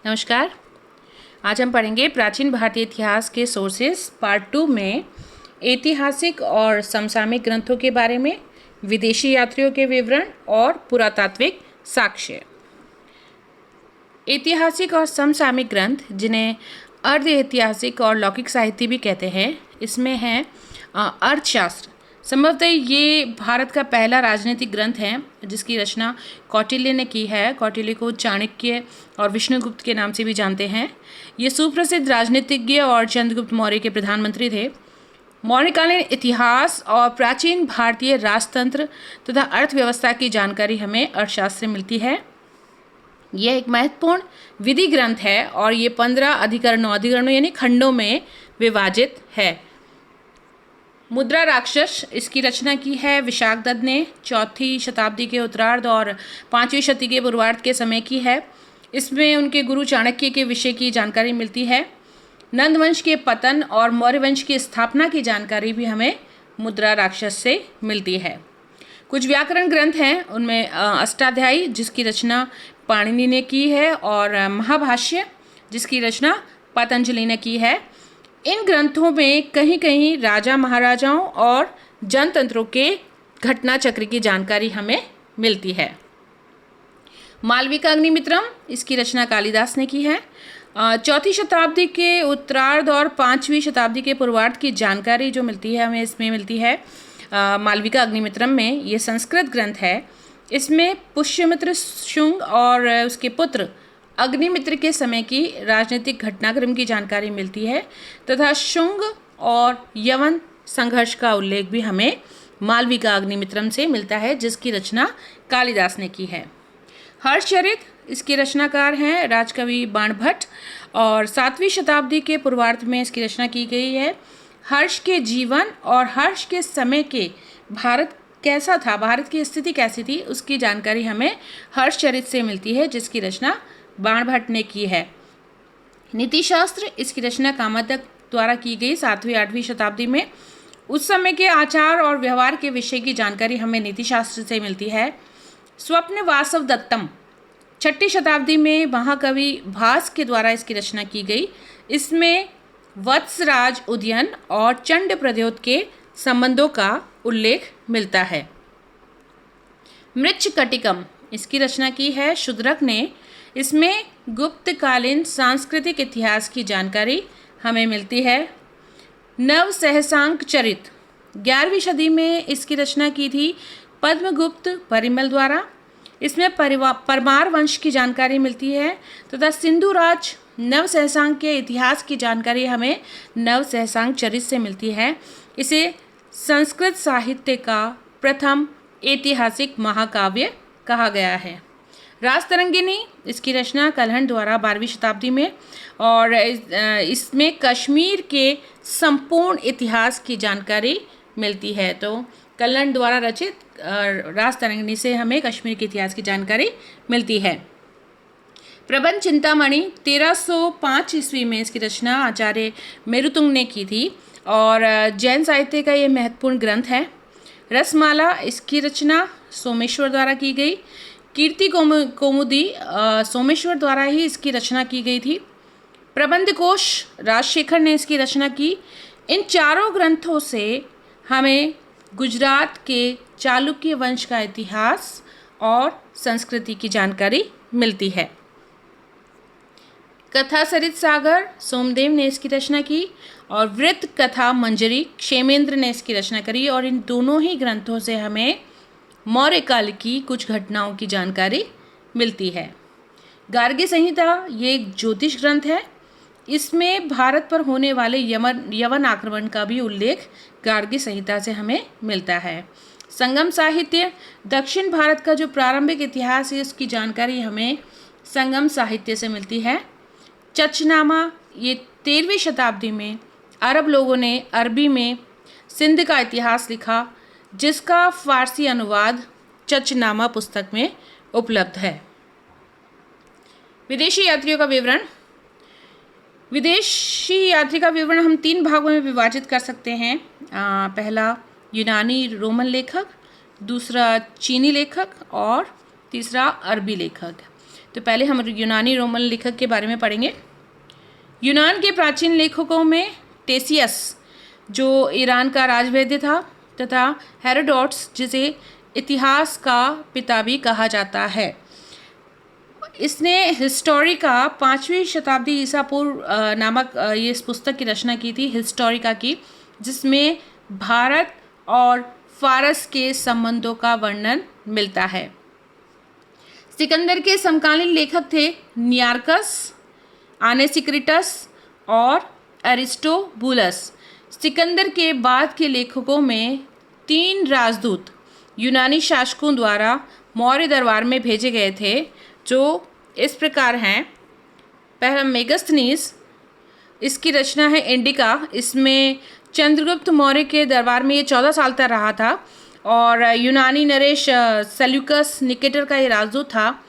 नमस्कार। आज हम पढ़ेंगे प्राचीन भारतीय इतिहास के सोर्सेस पार्ट 2 में ऐतिहासिक और समसामयिक ग्रंथों के बारे में, विदेशी यात्रियों के विवरण और पुरातात्विक साक्ष्य। ऐतिहासिक और समसामयिक ग्रंथ, जिन्हें अर्ध ऐतिहासिक और लौकिक साहित्य भी कहते हैं, इसमें हैं अर्थशास्त्र। संभवतः ये भारत का पहला राजनीतिक ग्रंथ है जिसकी रचना कौटिल्य ने की है। कौटिल्य को चाणक्य और विष्णुगुप्त के नाम से भी जानते हैं। ये सुप्रसिद्ध राजनीतिज्ञ और चंद्रगुप्त मौर्य के प्रधानमंत्री थे। मौर्यकालीन इतिहास और प्राचीन भारतीय राजतंत्र तथा अर्थव्यवस्था की जानकारी हमें अर्थशास्त्र से मिलती है। यह एक महत्वपूर्ण विधि ग्रंथ है और ये 15 अधिकरणों यानी खंडों में विभाजित है। मुद्रा राक्षस, इसकी रचना की है विशाखदत्त ने। 4वीं शताब्दी के उत्तरार्ध और 5वीं शताब्दी के पूर्वार्ध के समय की है। इसमें उनके गुरु चाणक्य के विषय की जानकारी मिलती है। नंद वंश के पतन और मौर्य वंश की स्थापना की जानकारी भी हमें मुद्रा राक्षस से मिलती है। कुछ व्याकरण ग्रंथ हैं, उनमें अष्टाध्यायी, जिसकी रचना पाणिनि ने की है, और महाभाष्य, जिसकी रचना पतंजलि ने की है। इन ग्रंथों में कहीं कहीं राजा महाराजाओं और जनतंत्रों के घटना चक्र की जानकारी हमें मिलती है। मालविका अग्निमित्रम, इसकी रचना कालिदास ने की है। 4वीं शताब्दी के उत्तरार्ध और 5वीं शताब्दी के पूर्वार्ध की जानकारी जो मिलती है हमें इसमें मिलती है मालविका अग्निमित्रम में। ये संस्कृत ग्रंथ है। इसमें पुष्यमित्र शुंग और उसके पुत्र अग्निमित्र के समय की राजनीतिक घटनाक्रम की जानकारी मिलती है तथा शुंग और यवन संघर्ष का उल्लेख भी हमें मालविका अग्निमित्रम से मिलता है, जिसकी रचना कालिदास ने की है। हर्षचरित, इसके रचनाकार हैं राजकवि बाणभट्ट और 7वीं शताब्दी के पूर्वार्ध में इसकी रचना की गई है। हर्ष के जीवन और हर्ष के समय के भारत कैसा था, भारत की स्थिति कैसी थी, उसकी जानकारी हमें हर्षचरित से मिलती है, जिसकी रचना बाणभट्ट ने की है। नीतिशास्त्र, इसकी रचना कामोदक द्वारा की गई 7वीं-8वीं शताब्दी में। उस समय के आचार और व्यवहार के विषय की जानकारी हमें नीतिशास्त्र से मिलती है। स्वप्न वासव दत्तम, 6वीं शताब्दी में महाकवि भास के द्वारा इसकी रचना की गई। इसमें वत्सराज उदयन और चंड प्रद्योत के संबंधों का उल्लेख मिलता है। मृच्छकटिकम, इसकी रचना की है शूद्रक ने। इसमें गुप्तकालीन सांस्कृतिक इतिहास की जानकारी हमें मिलती है। नव सहसांक चरित, 11वीं सदी में इसकी रचना की थी पद्मगुप्त परिमल द्वारा। इसमें परमार वंश की जानकारी मिलती है तथा सिंधुराज नव सहसांक के इतिहास की जानकारी हमें नव सहसांक चरित से मिलती है। इसे संस्कृत साहित्य का प्रथम ऐतिहासिक महाकाव्य कहा गया है। राजतरंगिणी, इसकी रचना कल्हण द्वारा 12वीं शताब्दी में, और इसमें कश्मीर के संपूर्ण इतिहास की जानकारी मिलती है। तो कल्हण द्वारा रचित राजतरंगिणी से हमें कश्मीर के इतिहास की जानकारी मिलती है। प्रबंध चिंतामणि, 1305 ईस्वी में इसकी रचना आचार्य मेरुतुंग ने की थी और जैन साहित्य का ये महत्वपूर्ण ग्रंथ है। रसमाला, इसकी रचना सोमेश्वर द्वारा की गई। कीर्ति कौमुदी, सोमेश्वर द्वारा ही इसकी रचना की गई थी। प्रबंध कोश, राजशेखर ने इसकी रचना की। इन चारों ग्रंथों से हमें गुजरात के चालुक्य वंश का इतिहास और संस्कृति की जानकारी मिलती है। कथा सरित सागर, सोमदेव ने इसकी रचना की, और वृत्त कथा मंजरी, क्षेमेंद्र ने इसकी रचना करी। और इन दोनों ही ग्रंथों से हमें मौर्य काल की कुछ घटनाओं की जानकारी मिलती है। गार्गी संहिता, ये एक ज्योतिष ग्रंथ है। इसमें भारत पर होने वाले यवन आक्रमण का भी उल्लेख गार्गी संहिता से हमें मिलता है। संगम साहित्य, दक्षिण भारत का जो प्रारंभिक इतिहास है उसकी जानकारी हमें संगम साहित्य से मिलती है। चचनामा, ये 13वीं शताब्दी में अरब लोगों ने अरबी में सिंध का इतिहास लिखा, जिसका फारसी अनुवाद चचनामा पुस्तक में उपलब्ध है। विदेशी यात्रियों का विवरण। विदेशी यात्री का विवरण हम 3 भागों में विभाजित कर सकते हैं। पहला यूनानी रोमन लेखक, दूसरा चीनी लेखक और तीसरा अरबी लेखक। तो पहले हम यूनानी रोमन लेखक के बारे में पढ़ेंगे। यूनान के प्राचीन लेखकों में टेसियस, जो ईरान का राजवैद्य था, तथा हेरोडोटस, जिसे इतिहास का पिता भी कहा जाता है। इसने हिस्टोरिका 5वीं शताब्दी ईसा पूर्व नामक ये इस पुस्तक की रचना की थी, हिस्टोरिका की, जिसमें भारत और फारस के संबंधों का वर्णन मिलता है। सिकंदर के समकालीन लेखक थे नियार्कस, आनेसिक्रिटस और एरिस्टोबुलस। सिकंदर के बाद के लेखकों में 3 राजदूत यूनानी शासकों द्वारा मौर्य दरबार में भेजे गए थे, जो इस प्रकार हैं। पहला मेगास्थनीज, इसकी रचना है इंडिका। इसमें चंद्रगुप्त मौर्य के दरबार में ये 14 साल तक रहा था और यूनानी नरेश सेल्यूकस निकेटर का ये राजदूत था।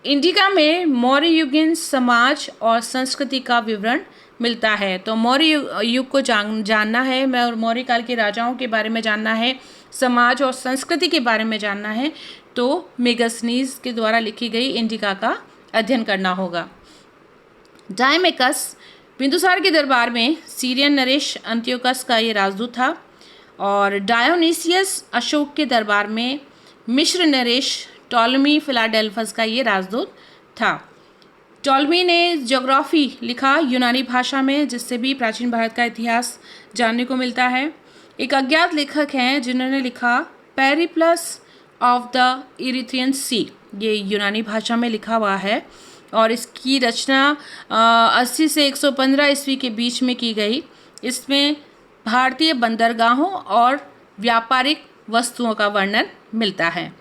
इंडिका में मौर्य युगीन समाज और संस्कृति का विवरण मिलता है। तो मौर्य युग को जानना है और मौर्य काल के राजाओं के बारे में जानना है, समाज और संस्कृति के बारे में जानना है, तो मेगास्थनीज के द्वारा लिखी गई इंडिका का अध्ययन करना होगा। डायमेकस बिंदुसार के दरबार में सीरियन नरेश अंत्योकस का ये राजदूत था और डायोनीसियस अशोक के दरबार में मिस्र नरेश टॉलमी फिलाडेल्फस का ये राजदूत था। टॉलमी ने ज्योग्राफी लिखा यूनानी भाषा में, जिससे भी प्राचीन भारत का इतिहास जानने को मिलता है। एक अज्ञात लेखक हैं जिन्होंने लिखा पेरिप्लस ऑफ द इरिथ्रियन सी, ये यूनानी भाषा में लिखा हुआ है और इसकी रचना 80 से 115 ईस्वी के बीच में की गई। इसमें भारतीय बंदरगाहों और व्यापारिक वस्तुओं का वर्णन मिलता है।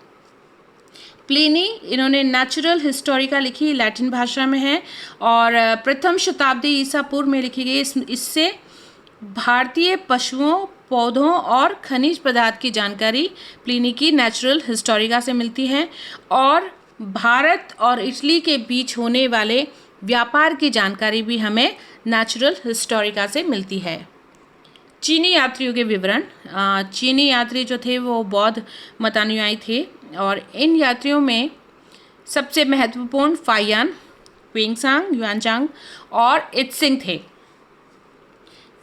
प्लिनी, इन्होंने नेचुरल हिस्टोरिका लिखी, लैटिन भाषा में है और प्रथम शताब्दी ईसा पूर्व में लिखी गई। इससे भारतीय पशुओं, पौधों और खनिज पदार्थ की जानकारी प्लिनी की नेचुरल हिस्टोरिका से मिलती है और भारत और इटली के बीच होने वाले व्यापार की जानकारी भी हमें नेचुरल हिस्टोरिका से मिलती है। चीनी यात्रियों के विवरण। चीनी यात्री जो थे वो बौद्ध मतानुयायी थे और इन यात्रियों में सबसे महत्वपूर्ण फाहियान, वेंगसांग, युआनचांग और इत्सिंग थे।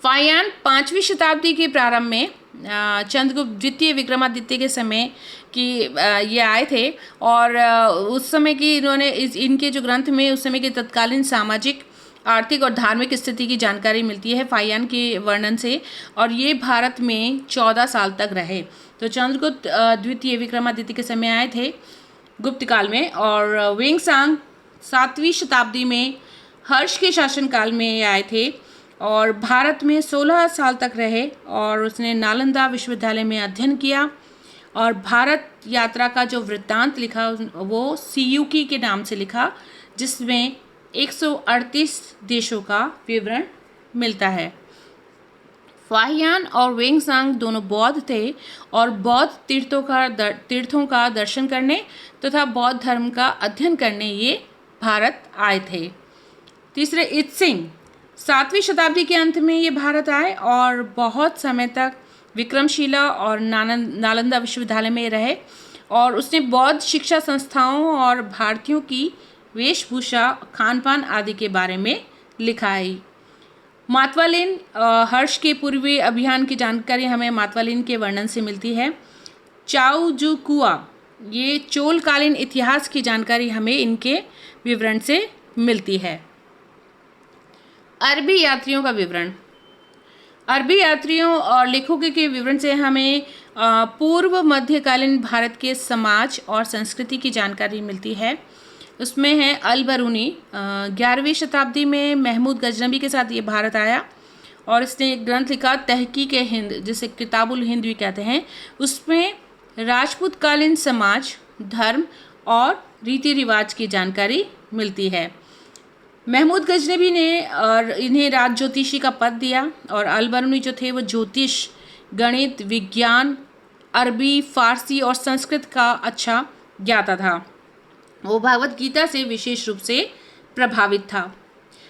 फाहियान 5वीं शताब्दी के प्रारंभ में चंद्रगुप्त द्वितीय विक्रमादित्य के समय कि ये आए थे और उस समय की इन्होंने इनके जो ग्रंथ में उस समय के तत्कालीन सामाजिक, आर्थिक और धार्मिक स्थिति की जानकारी मिलती है फाहियान के वर्णन से और ये भारत में 14 साल तक रहे। तो चंद्रगुप्त द्वितीय विक्रमादित्य के समय आए थे गुप्त काल में और वेंगसांग 7वीं शताब्दी में हर्ष के शासनकाल में आए थे और भारत में 16 साल तक रहे और उसने नालंदा विश्वविद्यालय में अध्ययन किया और भारत यात्रा का जो वृत्तांत लिखा वो सीयूकी के नाम से लिखा, जिसमें 138 देशों का विवरण मिलता है। फाहियान और वेंगसांग दोनों बौद्ध थे और बौद्ध तीर्थों का दर्शन करने तथा बौद्ध धर्म का अध्ययन करने ये भारत आए थे। तीसरे इत्सिंग 7वीं शताब्दी के अंत में ये भारत आए और बहुत समय तक विक्रमशिला और नालंदा विश्वविद्यालय में रहे और उसने बौद्ध शिक्षा संस्थाओं और भारतीयों की वेशभूषा, खान-पान आदि के बारे में लिखा है। मातवालिन, हर्ष के पूर्वी अभियान की जानकारी हमें मातवालिन के वर्णन से मिलती है। चाओजुकुआ, ये चोलकालीन इतिहास की जानकारी हमें इनके विवरण से मिलती है। अरबी यात्रियों का विवरण। अरबी यात्रियों और लेखकों के विवरण से हमें पूर्व मध्यकालीन भारत के समाज और संस्कृति की जानकारी मिलती है। उसमें है अल बरूनी, 11वीं शताब्दी में महमूद गजनबी के साथ ये भारत आया और इसने एक ग्रंथ लिखा तहकीक हिंद, जिसे किताबुल हिंद भी कहते हैं। उसमें राजपूतकालीन समाज, धर्म और रीति रिवाज की जानकारी मिलती है। महमूद गजनबी ने और इन्हें राज ज्योतिषी का पद दिया और अल बरूनी जो थे वो ज्योतिष, गणित, विज्ञान, अरबी, फारसी और संस्कृत का अच्छा ज्ञाता था। वो भगवत गीता से विशेष रूप से प्रभावित था।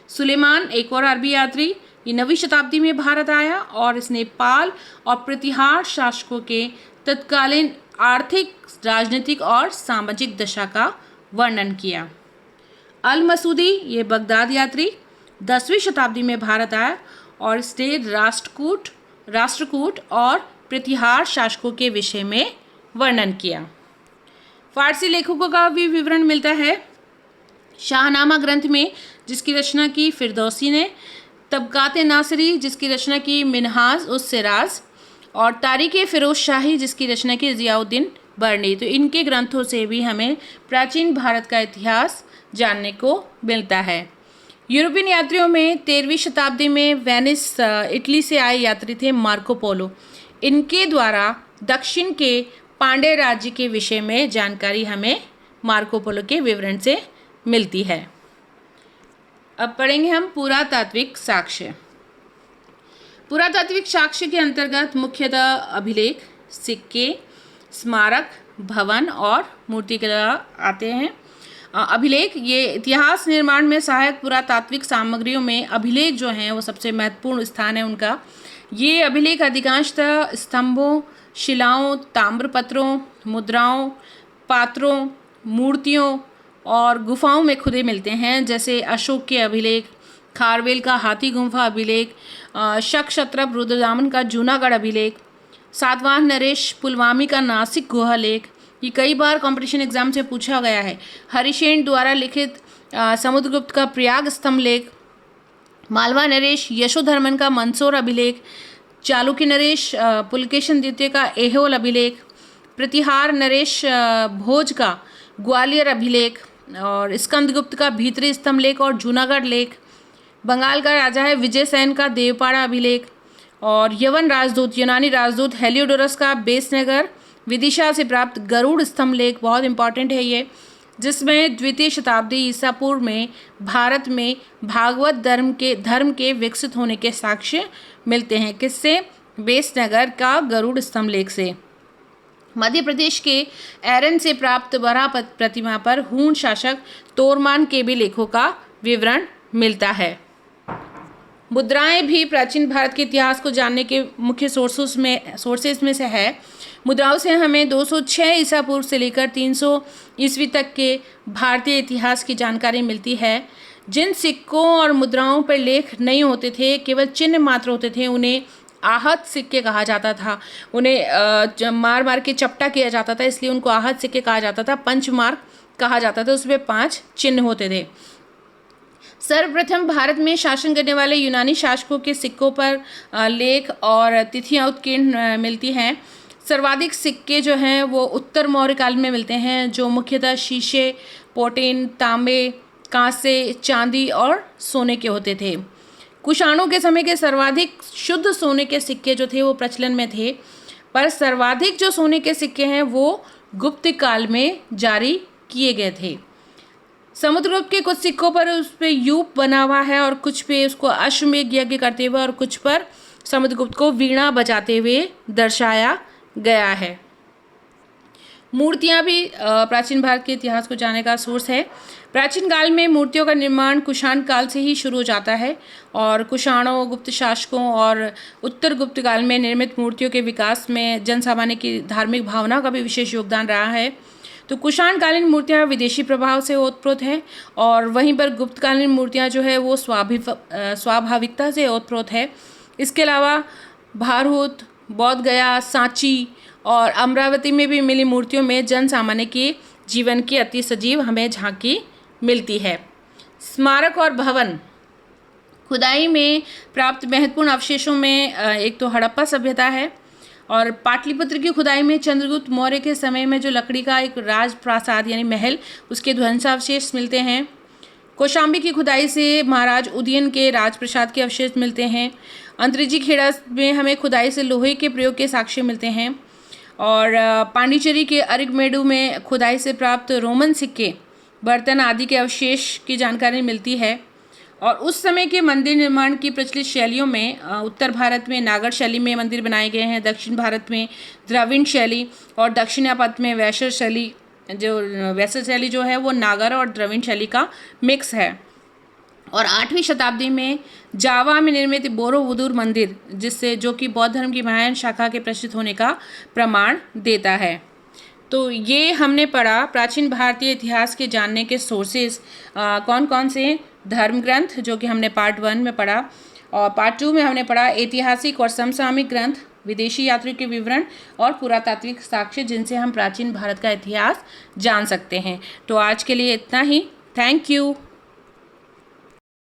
सुलेमान, एक और अरबी यात्री, ये 9वीं शताब्दी में भारत आया और इसने पाल और प्रतिहार शासकों के तत्कालीन आर्थिक, राजनीतिक और सामाजिक दशा का वर्णन किया। अल मसूदी ये बगदाद यात्री 10वीं शताब्दी में भारत आया और इसने राष्ट्रकूट और प्रतिहार शासकों के विषय में वर्णन किया। फारसी लेखकों का भी विवरण मिलता है शाहनामा ग्रंथ में, जिसकी रचना की फिरदौसी ने, तबकात-ए नासिरी जिसकी रचना की मिनहाज उस सिराज, और तारीख़ फ़िरोज़ शाही जिसकी रचना की ज़ियाउद्दीन बरनी। तो इनके ग्रंथों से भी हमें प्राचीन भारत का इतिहास जानने को मिलता है। यूरोपियन यात्रियों में 13वीं शताब्दी में वेनिस इटली से आए यात्री थे मार्को पोलो। इनके द्वारा दक्षिण के पांड्य राज्य के विषय में जानकारी हमें मार्को पोलो के विवरण से मिलती है। अब पढ़ेंगे हम पुरातात्विक साक्ष्य। पुरातात्विक साक्ष्य के अंतर्गत मुख्यतः अभिलेख, सिक्के, स्मारक, भवन और मूर्तिकला आते हैं। अभिलेख ये इतिहास निर्माण में सहायक पुरातात्विक सामग्रियों में अभिलेख जो हैं वो सबसे महत्वपूर्ण स्थान है उनका। ये अभिलेख अधिकांशतः स्तंभों, शिलाओं, ताम्रपत्रों, मुद्राओं, पात्रों, मूर्तियों और गुफाओं में खुदे मिलते हैं, जैसे अशोक के अभिलेख, खारवेल का हाथी गुम्फा अभिलेख, शक-क्षत्रप रुद्रदामन का जूनागढ़ अभिलेख, सातवाहन नरेश पुलवामी का नासिक गुहा लेख। ये कई बार कंपटीशन एग्जाम से पूछा गया है। हरिशेन द्वारा लिखित समुद्रगुप्त का प्रयाग स्तंभ लेख, मालवा नरेश यशोधर्मन का मंदसौर अभिलेख, चालुक्य नरेश पुलकेशन द्वितीय का ऐहोल अभिलेख, प्रतिहार नरेश भोज का ग्वालियर अभिलेख, और स्कंदगुप्त का भीतरी स्तंभ लेख और जूनागढ़ लेख, बंगाल का राजा है विजयसेन का देवपाड़ा अभिलेख, और यवन राजदूत यूनानी राजदूत हेलियोडोरस का बेसनगर विदिशा से प्राप्त गरुड़ स्तंभ लेख बहुत इंपॉर्टेंट है ये, जिसमें द्वितीय शताब्दी ईसा पूर्व में भारत में भागवत धर्म के विकसित होने के साक्ष्य मिलते हैं। किससे? बेसनगर का गरुड़ स्तंभ लेख से। मध्य प्रदेश के एरन से प्राप्त वराह प्रतिमा पर हूण शासक तोरमान के भी लेखों का विवरण मिलता है। मुद्राएं भी प्राचीन भारत के इतिहास को जानने के मुख्य सोर्सेस में से है। मुद्राओं से हमें 206 ईसा पूर्व से लेकर 300 ईस्वी तक के भारतीय इतिहास की जानकारी मिलती है। जिन सिक्कों और मुद्राओं पर लेख नहीं होते थे, केवल चिन्ह मात्र होते थे, उन्हें आहत सिक्के कहा जाता था। उन्हें मार मार के चपटा किया जाता था, इसलिए उनको आहत सिक्के कहा जाता था। पंचमार्क कहा जाता था, उसमें 5 चिन्ह होते थे। सर्वप्रथम भारत में शासन करने वाले यूनानी शासकों के सिक्कों पर लेख और तिथियां उत्कीर्ण मिलती हैं। सर्वाधिक सिक्के जो हैं वो उत्तर मौर्य काल में मिलते हैं, जो मुख्यतः शीशे, पोटीन, तांबे, कांसे, चांदी और सोने के होते थे। कुषाणों के समय के सर्वाधिक शुद्ध सोने के सिक्के जो थे वो प्रचलन में थे, पर सर्वाधिक जो सोने के सिक्के हैं वो गुप्त काल में जारी किए गए थे। समुद्रगुप्त के कुछ सिक्कों पर उस पर यूप बना हुआ है और कुछ पे उसको अश्वमेध यज्ञ करते हुए और कुछ पर समुद्रगुप्त को वीणा बजाते हुए दर्शाया गया है। मूर्तियाँ भी प्राचीन भारत के इतिहास को जानने का सोर्स है। प्राचीन काल में मूर्तियों का निर्माण कुषाण काल से ही शुरू हो जाता है और कुषाणों, गुप्त शासकों और उत्तर गुप्त काल में निर्मित मूर्तियों के विकास में जन सामान्य की धार्मिक भावना का भी विशेष योगदान रहा है। तो कुषाणकालीन मूर्तियाँ विदेशी प्रभाव से ओतप्रोत हैं और वहीं पर गुप्तकालीन मूर्तियाँ जो है वो स्वाभाविकता से ओतप्रोत है। इसके अलावा भारहूत, बोध गया, सांची और अमरावती में भी मिली मूर्तियों में जन सामान्य के जीवन की अति सजीव हमें झांकी मिलती है। स्मारक और भवन खुदाई में प्राप्त महत्वपूर्ण अवशेषों में एक तो हड़प्पा सभ्यता है और पाटलिपुत्र की खुदाई में चंद्रगुप्त मौर्य के समय में जो लकड़ी का एक राजप्रासाद यानी महल, उसके ध्वंसावशेष मिलते हैं। कौशाम्बी की खुदाई से महाराज उदयन के राजप्रासाद के अवशेष मिलते हैं। अंतरिजी खेड़ा में हमें खुदाई से लोहे के प्रयोग के साक्ष्य मिलते हैं और पांडिचेरी के अरिगमेडू में खुदाई से प्राप्त रोमन सिक्के, बर्तन आदि के अवशेष की जानकारी मिलती है। और उस समय के मंदिर निर्माण की प्रचलित शैलियों में उत्तर भारत में नागर शैली में मंदिर बनाए गए हैं, दक्षिण भारत में द्रविड़ शैली और दक्षिणापथ में वैश्य शैली जो है वो नागर और द्रविड़ शैली का मिक्स है। और 8वीं शताब्दी में जावा में निर्मित बोरोबुदुर मंदिर जो कि बौद्ध धर्म की महायान शाखा के प्रचलित होने का प्रमाण देता है। तो ये हमने पढ़ा प्राचीन भारतीय इतिहास के जानने के सोर्सेज कौन कौन से हैं। धर्म ग्रंथ, जो कि हमने पार्ट 1 में पढ़ा, और पार्ट 2 में हमने पढ़ा ऐतिहासिक और समसामयिक ग्रंथ, विदेशी यात्रियों के विवरण और पुरातात्विक साक्ष्य, जिनसे हम प्राचीन भारत का इतिहास जान सकते हैं। तो आज के लिए इतना ही। Thank you.